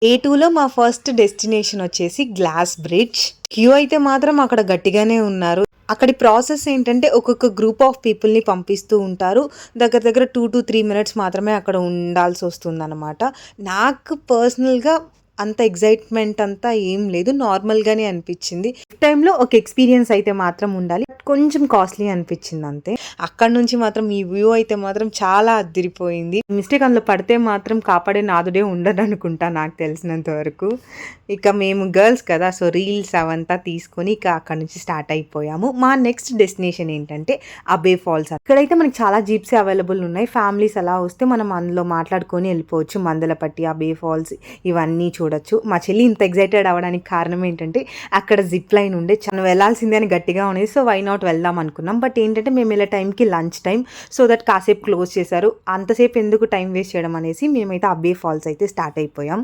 A2లో మా first destination వచ్చేసి glass bridge. Queue అయితే మాత్రం అక్కడ గట్టిగానే ఉన్నారు. అక్కడి ప్రాసెస్ ఏంటంటే ఒక్కొక్క గ్రూప్ ఆఫ్ పీపుల్ని పంపిస్తూ ఉంటారు. దగ్గర దగ్గర 2 to 3 మినిట్స్ మాత్రమే అక్కడ ఉండాల్సి వస్తుందన్నమాట. నాకు పర్సనల్గా అంత ఎగ్జైట్మెంట్ అంతా ఏం లేదు, నార్మల్గానే అనిపించింది. టైంలో ఒక ఎక్స్పీరియన్స్ అయితే మాత్రం ఉండాలి, కొంచెం కాస్ట్లీ అనిపించింది అంతే. అక్కడ నుంచి మాత్రం ఈ వ్యూ అయితే మాత్రం చాలా అదిరిపోయింది. మిస్టేక్ అందులో పడితే మాత్రం కాపాడే నాదుడే ఉండడు అనుకుంటా నాకు తెలిసినంత వరకు. ఇక మేము గర్ల్స్ కదా, సో రీల్స్ అవంతా తీసుకొని ఇక అక్కడ నుంచి స్టార్ట్ అయిపోయాము. మా నెక్స్ట్ డెస్టినేషన్ ఏంటంటే అబే ఫాల్స్. ఇక్కడైతే మనకి చాలా జీప్స్ అవైలబుల్ ఉన్నాయి. ఫ్యామిలీస్ అలా వస్తే మనం అందులో మాట్లాడుకొని వెళ్ళిపోవచ్చు. మందలపట్టి, అబే ఫాల్స్ ఇవన్నీ చూడొచ్చు. మా చెల్లి ఇంత ఎగ్జైటెడ్ అవ్వడానికి కారణం ఏంటంటే అక్కడ జిప్ లైన్ ఉండే, మనం వెళ్ళాల్సిందే అని గట్టిగా ఉండేది. సో వై నాట్ వెళ్దాం అనుకున్నాం. బట్ ఏంటంటే మేము వెళ్ళే టైంకి లంచ్ టైం, సో దట్ కాసేపు క్లోజ్ చేశారు. అంతసేపు ఎందుకు టైం వేస్ట్ చేయడం అనేసి మేమైతే అబే ఫాల్స్ అయితే స్టార్ట్ అయిపోయాం.